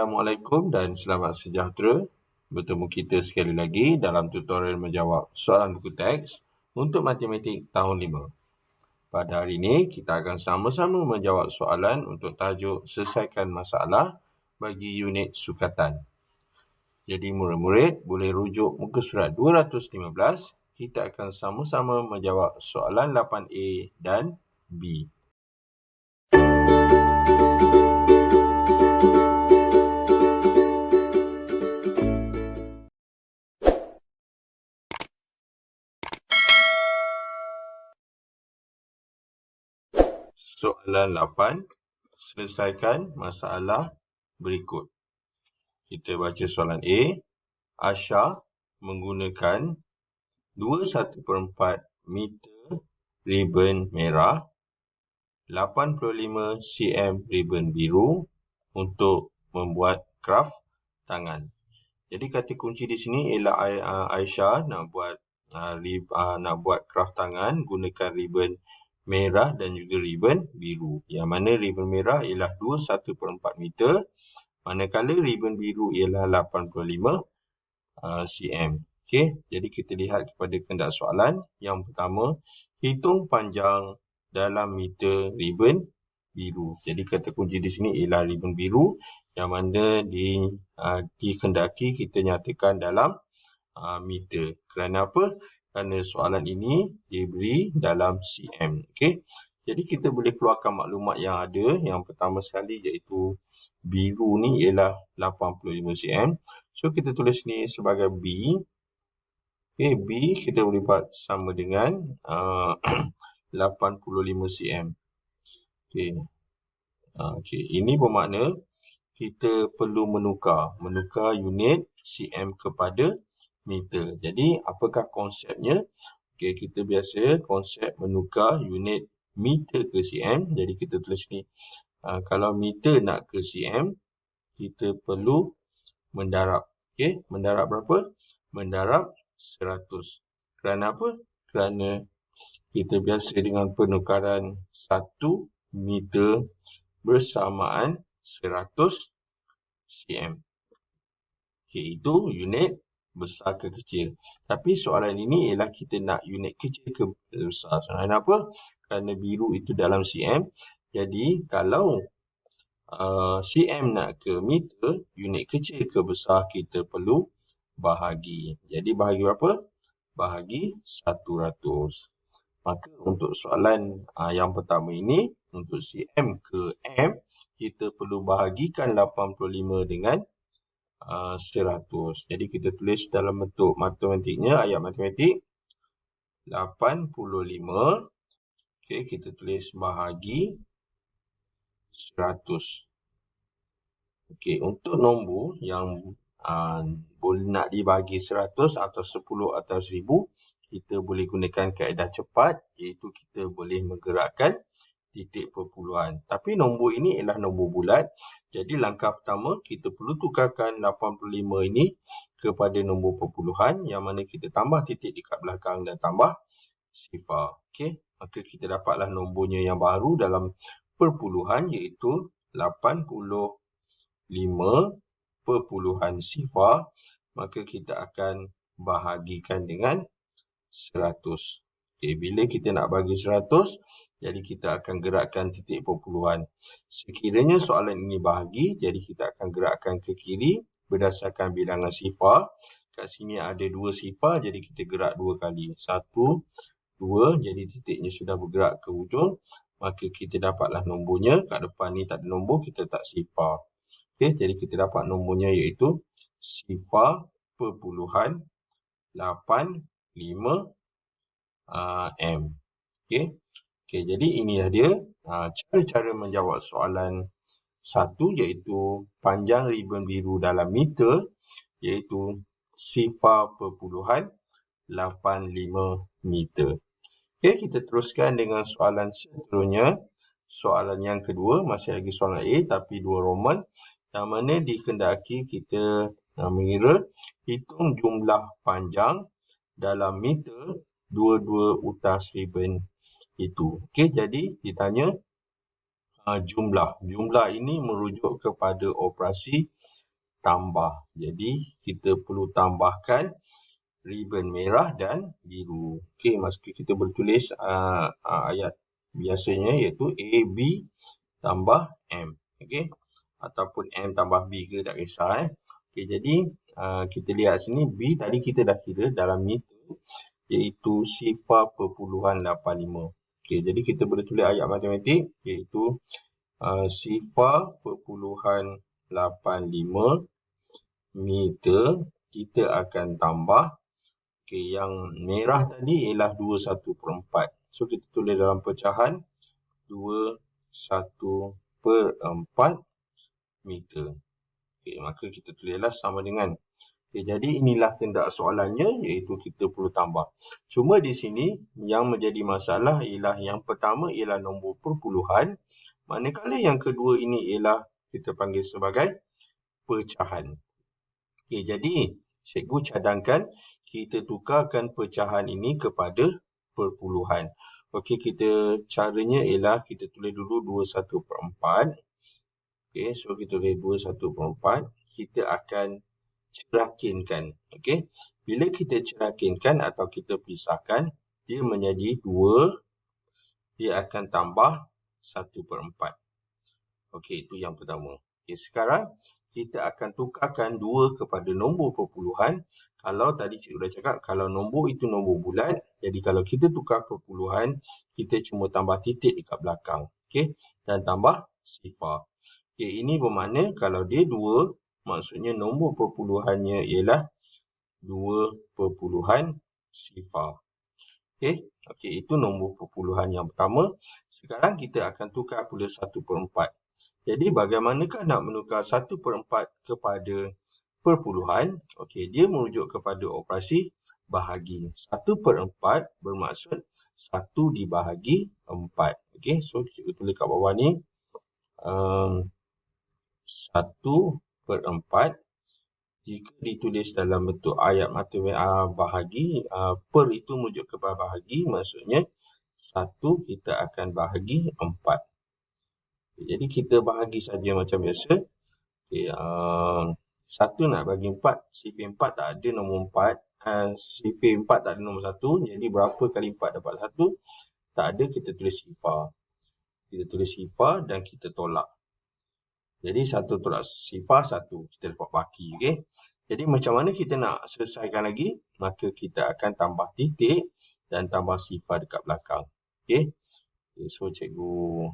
Assalamualaikum dan selamat sejahtera. Bertemu kita sekali lagi dalam tutorial menjawab soalan buku teks untuk matematik tahun 5. Pada hari ini, kita akan sama-sama menjawab soalan untuk tajuk selesaikan masalah bagi unit sukatan. Jadi murid-murid boleh rujuk muka surat 215. Kita akan sama-sama menjawab soalan 8A dan B. Soalan 8, selesaikan masalah berikut. Kita baca soalan A. Asha menggunakan 2/1/4 meter ribbon merah, 85 cm ribbon biru untuk membuat kraft tangan. Jadi kata kunci di sini ialah Aisyah nak buat kraft tangan gunakan ribbon merah dan juga ribbon biru. Yang mana ribbon merah ialah 2/1/4 meter, manakala ribbon biru ialah 85 cm. Okey, jadi kita lihat kepada kehendak soalan. Yang pertama, hitung panjang dalam meter ribbon biru. Jadi kata kunci di sini ialah ribbon biru yang mana dikehendaki kita nyatakan dalam meter. Kerana apa? Kerana soalan ini diberi dalam cm. Okey. Jadi kita boleh keluarkan maklumat yang ada. Yang pertama sekali iaitu biru ni ialah 85 cm. So kita tulis ni sebagai B. Okey, B kita boleh buat sama dengan 85 cm. Okey. Okey, ini bermakna kita perlu menukar unit cm kepada meter. Jadi apakah konsepnya? Okey, kita biasa konsep menukar unit meter ke cm. Jadi kita tulis ni. Kalau meter nak ke cm, kita perlu mendarab. Okey, mendarab berapa? Mendarab 100. Kerana apa? Kerana kita biasa dengan penukaran 1 meter bersamaan 100 cm. Okey, itu unit besar ke kecil. Tapi soalan ini ialah kita nak unit kecil ke besar. Kerana apa? Kerana biru itu dalam cm. Jadi kalau cm nak ke meter, unit kecil ke besar kita perlu bahagi. Jadi bahagi berapa? Bahagi 100. Maka untuk soalan yang pertama ini, untuk cm ke m, kita perlu bahagikan 85 dengan 100. Jadi kita tulis dalam bentuk matematiknya, ayat matematik 85. Okey, kita tulis bahagi 100. Okey, untuk nombor yang boleh nak dibagi 100 atau 10 atau 1000, kita boleh gunakan kaedah cepat, iaitu kita boleh menggerakkan titik perpuluhan. Tapi nombor ini ialah nombor bulat. Jadi langkah pertama, kita perlu tukarkan 85 ini kepada nombor perpuluhan, yang mana kita tambah titik dekat belakang dan tambah sifar. Okey, maka kita dapatlah nombornya yang baru dalam perpuluhan, iaitu 85 perpuluhan sifar. Maka kita akan bahagikan dengan 100. Okey, bila kita nak bagi 100, jadi kita akan gerakkan titik perpuluhan. Sekiranya soalan ini bahagi, jadi kita akan gerakkan ke kiri berdasarkan bilangan sifar. Kat sini ada 2 sifar, jadi kita gerak 2 kali. 1, 2, jadi titiknya sudah bergerak ke ujung. Maka kita dapatlah nombornya. Kat depan ni tak ada nombor, kita tak sifar. Okey, jadi kita dapat nombornya iaitu sifar perpuluhan 85 m. Okey. Okey, jadi inilah dia cara-cara menjawab soalan 1, iaitu panjang ribbon biru dalam meter, iaitu sifar perpuluhan 85 meter. Okey, kita teruskan dengan soalan seterusnya. Soalan yang kedua, masih lagi soalan A tapi 2 Roman, yang mana dikehendaki kita mengira hitung jumlah panjang dalam meter dua-dua utas ribbon itu. Okey, jadi ditanya jumlah. Jumlah ini merujuk kepada operasi tambah. Jadi kita perlu tambahkan ribbon merah dan biru. Okey, maksud kita boleh tulis ayat biasanya iaitu A, B tambah M. Okey, ataupun M tambah B ke tak kisah. Okey, jadi kita lihat sini B tadi kita dah kira dalam meter iaitu sifar perpuluhan 85. Okey, jadi kita boleh tulis ayat matematik iaitu sifar perpuluhan 85 meter. Kita akan tambah. Okey, yang merah tadi ialah 21/4. So, kita tulis dalam pecahan 21/4 meter. Okey, maka kita tulislah sama dengan. Okey, jadi inilah kehendak soalannya iaitu kita perlu tambah. Cuma di sini yang menjadi masalah ialah yang pertama ialah nombor perpuluhan. Manakala yang kedua ini ialah kita panggil sebagai pecahan. Okey, jadi cikgu cadangkan kita tukarkan pecahan ini kepada perpuluhan. Okey, caranya ialah kita tulis dulu 21/4. Okey, so kita tulis 21/4. Kita akan cerakinkan. Okey, bila kita cerakinkan atau kita pisahkan, dia menjadi 2. Dia akan tambah 1/4. Okey, itu yang pertama. Okey, sekarang kita akan tukarkan 2 kepada nombor perpuluhan. Kalau tadi cikgu dah cakap, kalau nombor itu nombor bulat, jadi kalau kita tukar perpuluhan, kita cuma tambah titik dekat belakang. Okey, dan tambah sifar. Okey, ini bermakna kalau dia 2, maksudnya nombor perpuluhannya ialah 2 sifar. Okey, itu nombor perpuluhan yang pertama. Sekarang kita akan tukar pula 1/4. Jadi bagaimanakah nak menukar 1/4 kepada perpuluhan? Okey, dia merujuk kepada operasi bahagi. 1/4 bermaksud 1 dibahagi 4. Okey, so kita tulis kat bawah ni 1/4. Jika ditulis dalam bentuk ayat matematik bahagi, per itu merujuk kepada bahagi, maksudnya 1 kita akan bahagi 4. Jadi kita bahagi saja macam biasa. Okay, 1 nak bagi 4, sifar 4 tak ada nombor 4. Sifar 4 tak ada nombor 1. Jadi berapa kali 4 dapat 1? Tak ada, kita tulis sifar. Kita tulis sifar dan kita tolak. Jadi 1 tolak sifar 1. Kita dapat baki. Okay? Jadi macam mana kita nak selesaikan lagi? Maka kita akan tambah titik dan tambah sifar dekat belakang. Okay? So cikgu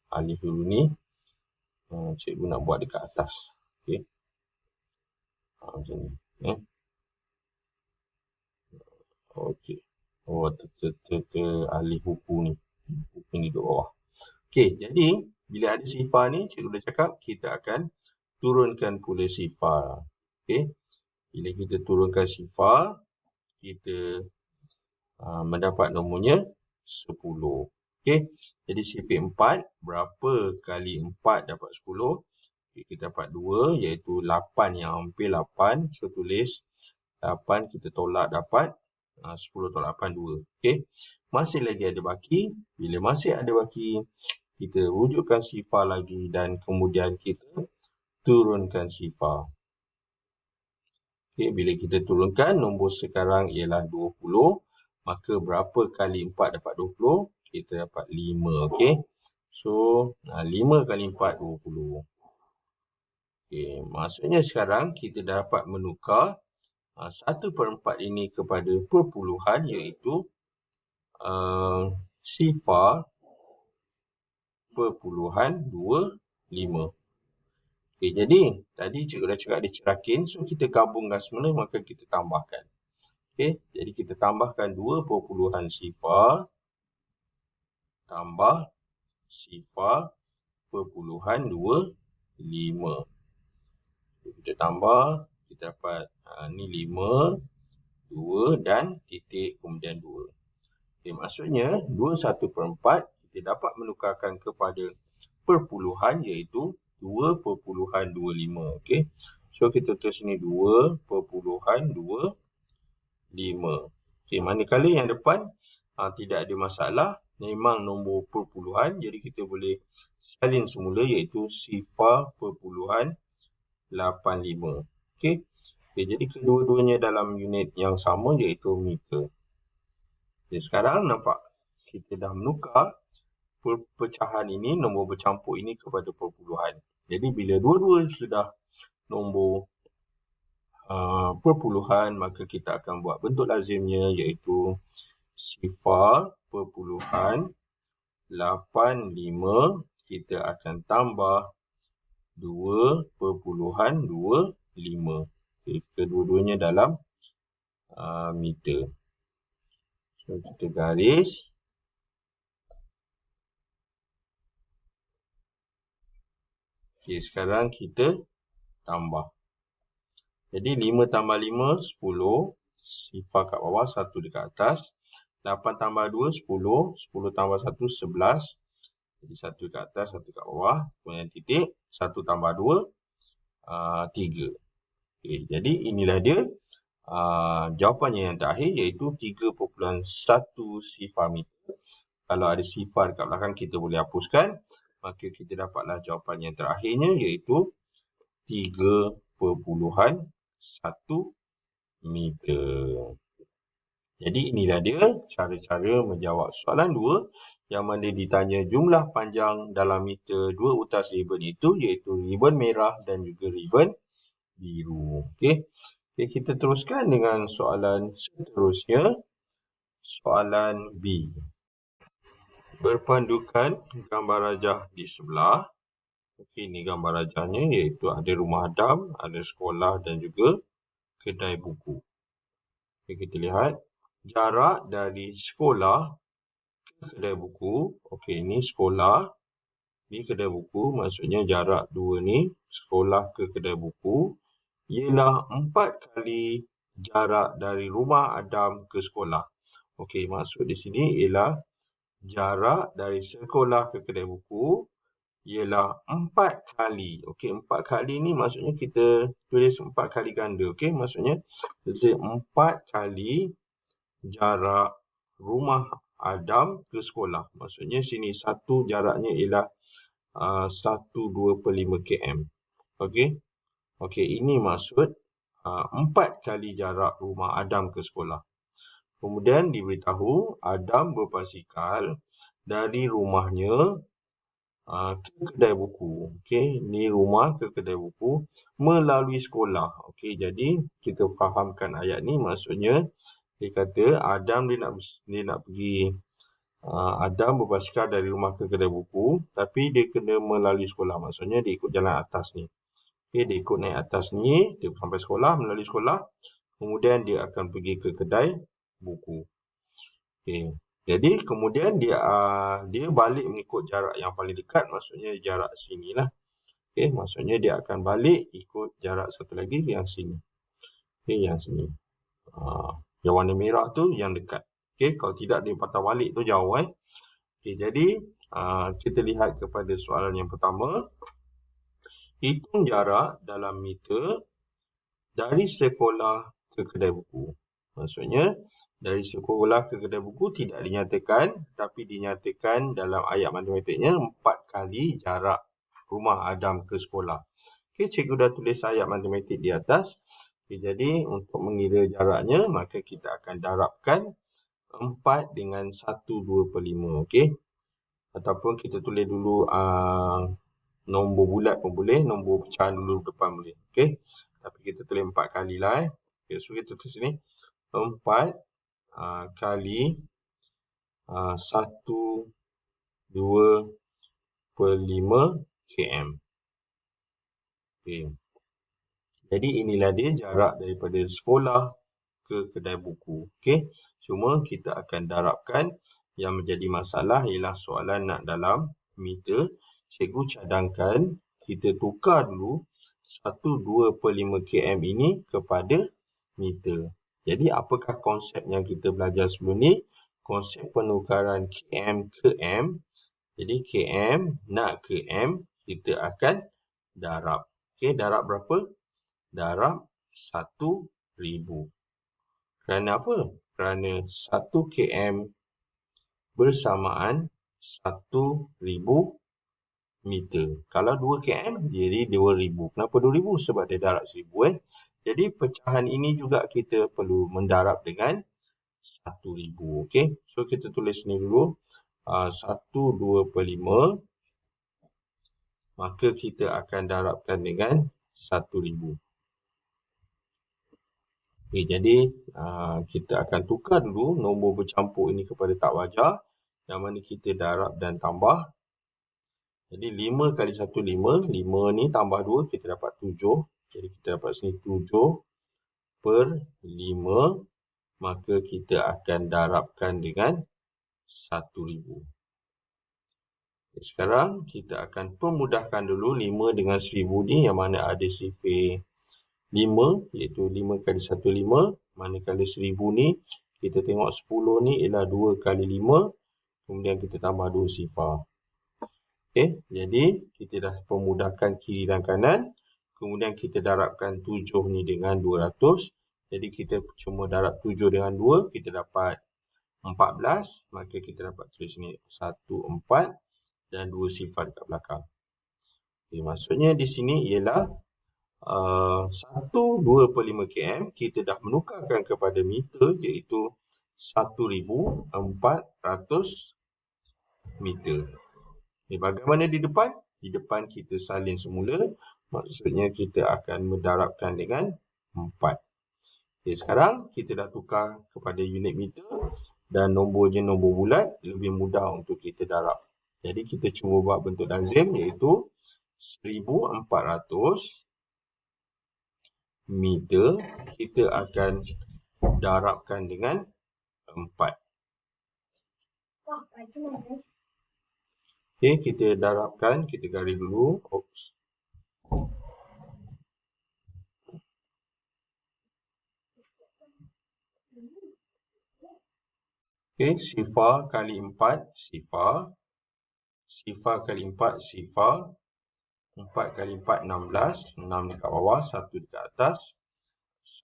alih dulu ni. Cikgu nak buat dekat atas. Okay? Macam ni. Okay. Oh, alih buku ni. Buku ni duduk bawah. Okay, jadi bila ada sifar ni, cikgu dah cakap kita akan turunkan pula sifar. Okay. Bila kita turunkan sifar, kita mendapat nomornya 10. Okay. Jadi sifar 4, berapa kali 4 dapat 10? Okay, kita dapat 2, iaitu 8 yang hampir 8. So, tulis 8, kita tolak dapat 10 tolak 8, 2. Okay. Masih lagi ada baki. Bila masih ada baki, kita rujukkan sifar lagi dan kemudian kita turunkan sifar. Okay, bila kita turunkan, nombor sekarang ialah 20. Maka berapa kali 4 dapat 20? Kita dapat 5. Okay. So, 5 kali 4, 20. Okay, maksudnya sekarang kita dapat menukar 1/4 ini kepada perpuluhan iaitu sifar perpuluhan 25. Okay, jadi tadi cikgu dah cakap dia cerakin. So, kita gabungkan semula maka kita tambahkan. Okay, jadi kita tambahkan 2 perpuluhan sifar tambah sifar perpuluhan 25. Kita tambah, kita dapat ni 5, 2 dan titik kemudian 2. Okay, maksudnya 21/4 kita dapat menukarkan kepada perpuluhan iaitu 2.25. Okay. So, kita tulis sini 2.25. Okay, manakala yang depan tidak ada masalah. Memang nombor perpuluhan. Jadi, kita boleh salin semula iaitu sifar perpuluhan 85. Okey. Jadi kedua-duanya dalam unit yang sama iaitu meter. Jadi sekarang nampak kita dah menukar pecahan ini, nombor bercampur ini kepada perpuluhan. Jadi bila dua-dua sudah nombor perpuluhan, maka kita akan buat bentuk lazimnya iaitu 0.85 kita akan tambah 2.25. Kedua-duanya dalam meter. So, kita garis. Sekarang kita tambah. Jadi 5 tambah 5, 10. Sifar kat bawah, 1 dekat atas. 8 tambah 2, 10. 10 tambah 1, 11. Jadi 1 dekat atas, 1 dekat bawah. Kemudian titik. 1 tambah 2, 3. Okay, jadi inilah dia jawapannya yang terakhir iaitu 3.1 sifar meter. Kalau ada sifar dekat belakang kita boleh hapuskan. Maka kita dapatlah jawapan yang terakhirnya iaitu 3.1 meter. Jadi inilah dia cara-cara menjawab soalan 2 yang mana ditanya jumlah panjang dalam meter dua utas ribbon itu iaitu ribbon merah dan juga ribbon biru. Okey. Kita teruskan dengan soalan seterusnya. Soalan B. Berpandukan gambar rajah di sebelah. Okey, ini gambar rajahnya iaitu ada rumah Adam, ada sekolah dan juga kedai buku. Okay, kita lihat jarak dari sekolah ke kedai buku. Okey, ini sekolah, ni kedai buku. Maksudnya jarak dua ni, sekolah ke kedai buku, ialah 4 kali jarak dari rumah Adam ke sekolah. Okey, maksud di sini ialah jarak dari sekolah ke kedai buku ialah 4 kali. Okey, 4 kali ni maksudnya kita tulis 4 kali ganda. Okey, maksudnya tulis 4 kali jarak rumah Adam ke sekolah. Maksudnya sini satu jaraknya ialah 125 km. Okey. Okey, ini maksud 4 kali jarak rumah Adam ke sekolah. Kemudian diberitahu Adam berbasikal dari rumahnya ke kedai buku. Okey, ni rumah ke kedai buku melalui sekolah. Okey, jadi kita fahamkan ayat ni maksudnya dia kata Adam dia nak pergi Adam berbasikal dari rumah ke kedai buku tapi dia kena melalui sekolah. Maksudnya dia ikut jalan atas ni. Okey, dia ikut naik atas ni, dia sampai sekolah, melalui sekolah, kemudian dia akan pergi ke kedai buku. Okey. Jadi kemudian dia balik mengikut jarak yang paling dekat, maksudnya jarak sini lah. Okey, maksudnya dia akan balik ikut jarak satu lagi yang sini. Okey, yang sini. Yang warna merah tu yang dekat. Okey, kalau tidak dia patah balik tu jauh Okey, jadi kita lihat kepada soalan yang pertama. Hitung jarak dalam meter dari sekolah ke kedai buku. Maksudnya dari sekolah ke kedai buku tidak dinyatakan, tapi dinyatakan dalam ayat matematiknya 4 kali jarak rumah Adam ke sekolah. Okey, cikgu dah tulis ayat matematik di atas. Okey, jadi untuk mengira jaraknya, maka kita akan darabkan 4 dengan 1/25. Okey. Ataupun kita tulis dulu nombor bulat pun boleh, nombor pecahan dulu depan boleh. Okey. Tapi kita tulis 4 kali lah Okay, so kita tulis sini 4 kali 1/25 km. Okay. Jadi inilah dia jarak daripada sekolah ke kedai buku. Okay. Cuma kita akan darabkan. Yang menjadi masalah ialah soalan nak dalam meter. Cikgu cadangkan kita tukar dulu 1/25 km ini kepada meter. Jadi apakah konsep yang kita belajar sebelum ni? Konsep penukaran km ke m. Jadi km nak ke m, kita akan darab. Okey, darab berapa? Darab 1,000. Kerana apa? Kerana 1 km bersamaan 1,000 meter. Kalau 2 km, jadi 2000. Kenapa 2000? Sebab dia darab 1000 . Jadi pecahan ini juga kita perlu mendarab dengan 1000. Okey. So kita tulis ni dulu. 1/2/5. Maka kita akan darabkan dengan 1000. Okey, jadi kita akan tukar dulu nombor bercampur ini kepada tak wajar. Yang mana kita darab dan tambah. Jadi 5 kali 1, 5. 5 ni tambah 2, kita dapat 7. Jadi kita dapat sini 7/5. Maka kita akan darabkan dengan 1000. Sekarang kita akan pemudahkan dulu 5 dengan 1000 ni, yang mana ada sifir 5, iaitu 5 kali 1, 5. Manakala 1000 ni, kita tengok 10 ni ialah 2 kali 5. Kemudian kita tambah 2 sifar. Okey, jadi kita dah pemudahkan kiri dan kanan. Kemudian kita darabkan 7 ni dengan 200. Jadi kita cuma darab 7 dengan 2, kita dapat 14. Maka kita dapat tulis ni 1, 4 dan 2 sifar dekat belakang. Okay, maksudnya di sini ialah 1/2/5 km kita dah menukarkan kepada meter, iaitu 1400 meter. Okay, bagaimana di depan? Di depan kita salin semula. Maksudnya kita akan mendarabkan dengan 4. Okay, sekarang kita dah tukar kepada unit meter dan nombornya nombor bulat, lebih mudah untuk kita darab. Jadi kita cuba buat bentuk lazim, iaitu 1400 meter kita akan darabkan dengan 4. Okey, kita darabkan, kita garis dulu. Oops. Okey, sifar kali 4, sifar. Sifar kali 4, sifar. 4 kali 4, 16. 6 dekat bawah, 1 dekat atas.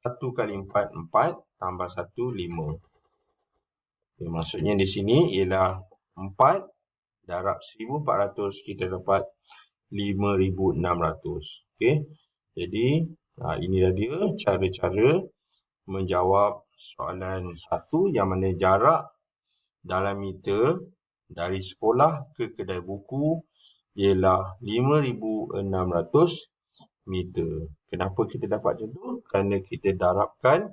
1 kali 4, 4. Tambah 1, 5. Okay, maksudnya di sini ialah 4 darab 1400, kita dapat 5600. Okay. Jadi inilah dia cara-cara menjawab soalan 1 yang mana jarak dalam meter dari sekolah ke kedai buku ialah 5600 meter. Kenapa kita dapat macam tu? Kerana kita darabkan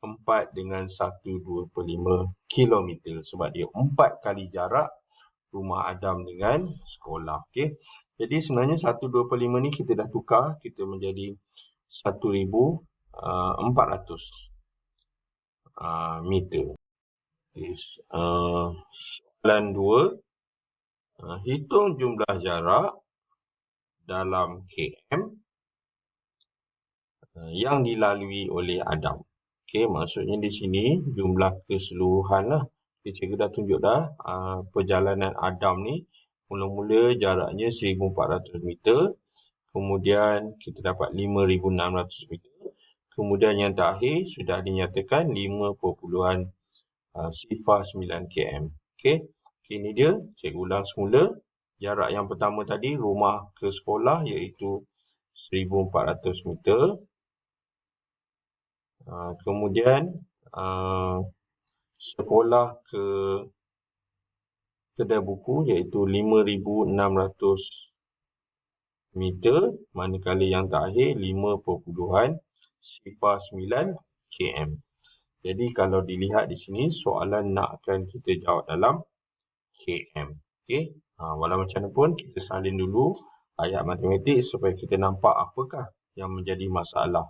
4 dengan 1/2/5 kilometer. Sebab dia 4 kali jarak rumah Adam dengan sekolah. Okay. Jadi sebenarnya 1/2/5 ni kita dah tukar. Kita menjadi 1400 meter. Okay. Soalan 2. Hitung jumlah jarak dalam km yang dilalui oleh Adam. Okey, maksudnya di sini jumlah keseluruhan lah. Cikgu dah tunjuk dah perjalanan Adam ni. Mula-mula jaraknya 1400 meter. Kemudian kita dapat 5600 meter. Kemudian yang terakhir sudah dinyatakan 5.09 km. Okey, ini dia. Cikgu ulang semula. Jarak yang pertama tadi rumah ke sekolah iaitu 1400 meter. Kemudian sekolah ke kedai buku iaitu 5600 meter. Manakala yang terakhir 5.09 km. Jadi kalau dilihat di sini soalan nakkan kita jawab dalam km. Okey. Walau macam mana pun kita salin dulu ayat matematik supaya kita nampak apakah yang menjadi masalah.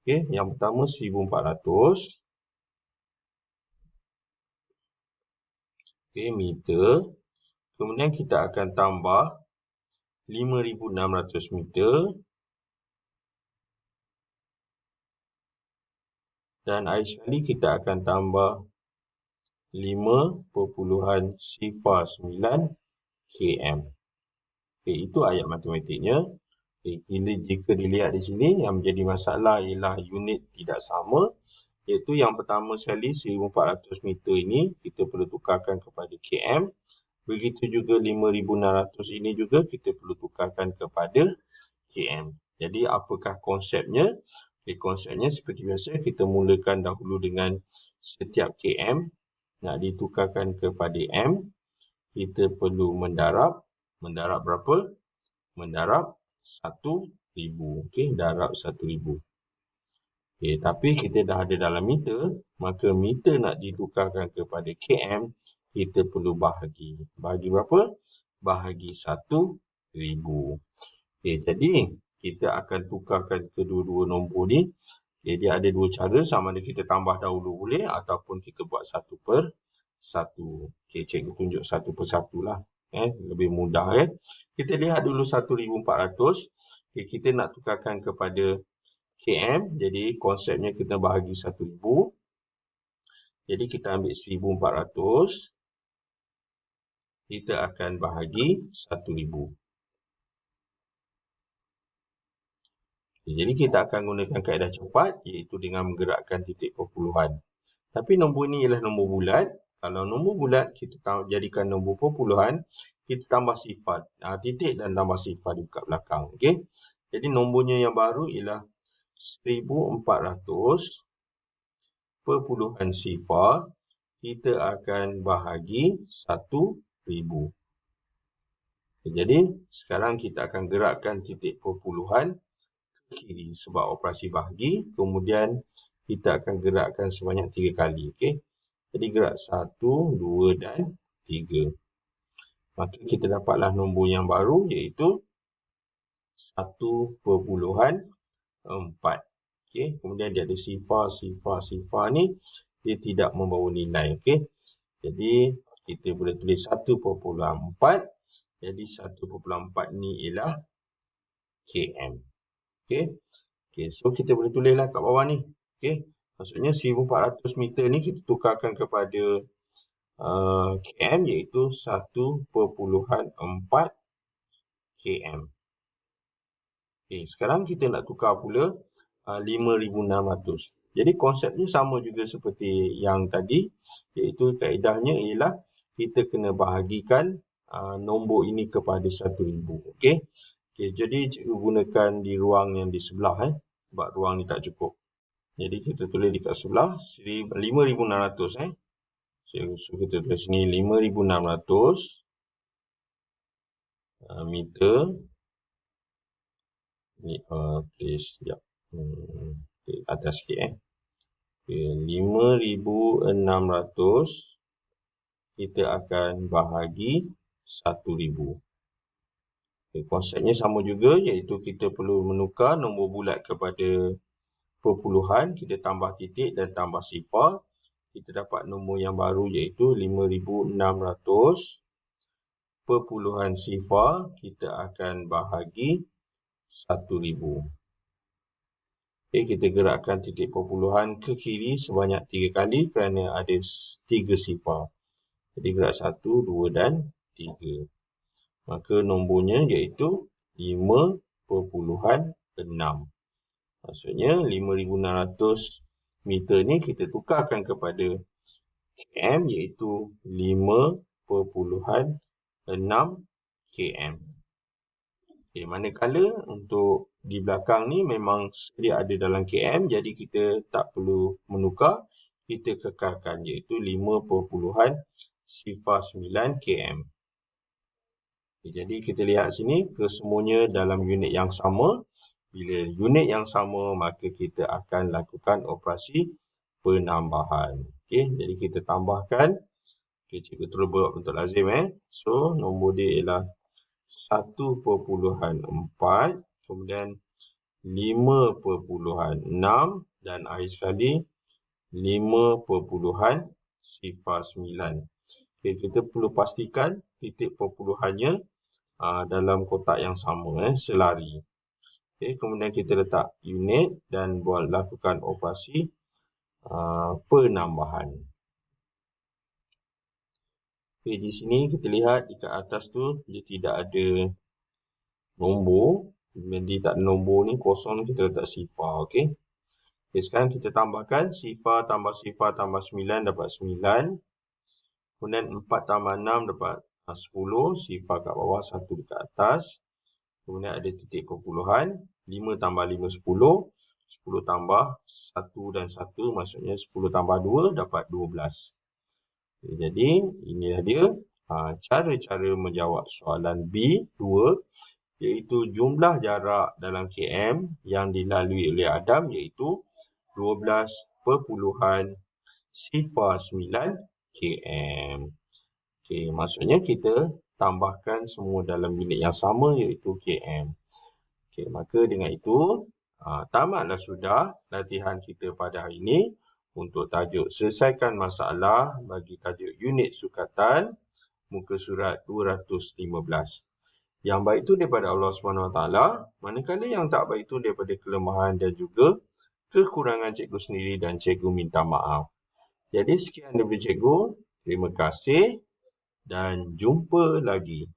Okey, yang pertama 1400 meter. Kemudian kita akan tambah 5600 meter. Dan air sekali kita akan tambah 5.09 km. Okay, itu ayat matematiknya. Okay, jika dilihat di sini, yang menjadi masalah ialah unit tidak sama. Iaitu yang pertama sekali 1400 meter ini kita perlu tukarkan kepada km. Begitu juga 5,600 ini juga kita perlu tukarkan kepada km. Jadi apakah konsepnya? Konsepnya seperti biasa, kita mulakan dahulu dengan setiap km nak ditukarkan kepada m. Kita perlu mendarab. Mendarab berapa? Mendarab 1,000. Okey, darab 1,000. Okey, tapi kita dah ada dalam meter, maka meter nak ditukarkan kepada km, kita perlu bahagi. Bahagi berapa? Bahagi 1,000. Okey, jadi kita akan tukarkan kedua-dua nombor ni. Jadi ada dua cara, sama ada kita tambah dahulu boleh ataupun kita buat 1/1. Okey, cikgu tunjuk 1/1 lah. Lebih mudah Kita lihat dulu 1,400. Okey, kita nak tukarkan kepada km. Jadi konsepnya kita bahagi 1,000. Jadi kita ambil 1,400. Kita akan bahagi 1,000. Jadi kita akan gunakan kaedah cepat, iaitu dengan menggerakkan titik perpuluhan. Tapi nombor ni ialah nombor bulat. Kalau nombor bulat, kita jadikan nombor perpuluhan, kita tambah sifar. Titik dan tambah sifar di kat belakang. Okay? Jadi nombornya yang baru ialah 1,400 perpuluhan sifar. Kita akan bahagi 1,000. Jadi sekarang kita akan gerakkan titik perpuluhan ke kiri sebab operasi bahagi. Kemudian kita akan gerakkan sebanyak 3 kali. Okay? Jadi gerak 1, 2 dan 3. Maka kita dapatlah nombor yang baru, iaitu 1/4. Okay? Kemudian dia ada sifar ni dia tidak membawa nilai. Okay? Jadi kita boleh tulis 1/4. Jadi 1/4 ni ialah km. Okay? Okay, so kita boleh tulislah kat bawah ni. Okay? Maksudnya 1,400 meter ni kita tukarkan kepada km, iaitu 1/4 km. Okay, sekarang kita nak tukar pula 5,600. Jadi konsepnya sama juga seperti yang tadi, iaitu kaedahnya ialah kita kena bahagikan nombor ini kepada 1,000. Okey. Okey, jadi cikgu gunakan di ruang yang di sebelah sebab ruang ni tak cukup. Jadi kita tulis dekat sebelah 5,600 So kita tulis sini 5,600 meter. Ni tulis sekejap. Atas sikit Okay, 5,600 kita akan bahagi 1,000. Okay, konsepnya sama juga, iaitu kita perlu menukar nombor bulat kepada perpuluhan. Kita tambah titik dan tambah sifar. Kita dapat nombor yang baru, iaitu 5,600 perpuluhan sifar. Kita akan bahagi 1,000. Okay, kita gerakkan titik perpuluhan ke kiri sebanyak 3 kali kerana ada 3 sifar. Jadi gerak 1, 2 dan 3. Maka nombornya iaitu 5/6. Maksudnya 5,600 meter ni kita tukarkan kepada km, iaitu 5/6 km. Okay, manakala untuk di belakang ni memang sedia ada dalam km, jadi kita tak perlu menukar, kita kekalkan, iaitu 5/09 km. Okay, jadi kita lihat sini kesemuanya dalam unit yang sama. Bila unit yang sama, maka kita akan lakukan operasi penambahan. Okay, jadi kita tambahkan. Okay, cikgu terus buat untuk lazim. So, nombor dia ialah 1/4, kemudian 5/6 dan akhir sekali 5/09. Okay, kita perlu pastikan titik perpuluhannya dalam kotak yang sama, selari. Okay, kemudian kita letak unit dan lakukan operasi penambahan. Okay, di sini kita lihat di atas tu dia tidak ada nombor. Jadi tak ada nombor ni, kosong ni, kita letak sifar. Okay, sekarang kita tambahkan sifar tambah 9 dapat 9. Kemudian 4 tambah 6 dapat 10, sifar kat bawah, 1 dekat atas. Kemudian ada titik perpuluhan. 5 tambah 5, 10. 10 tambah 1 dan 1, maksudnya 10 tambah 2 dapat 12. Okay, jadi, inilah dia cara-cara menjawab soalan B2, iaitu jumlah jarak dalam km yang dilalui oleh Adam iaitu 12.09 km. Okay, maksudnya kita tambahkan semua dalam unit yang sama iaitu km. Okay, maka dengan itu, tamatlah sudah latihan kita pada hari ini untuk tajuk selesaikan masalah bagi tajuk unit sukatan muka surat 215. Yang baik itu daripada Allah SWT, manakala yang tak baik itu daripada kelemahan dan juga kekurangan cikgu sendiri dan cikgu minta maaf. Jadi sekian daripada cikgu, terima kasih dan jumpa lagi.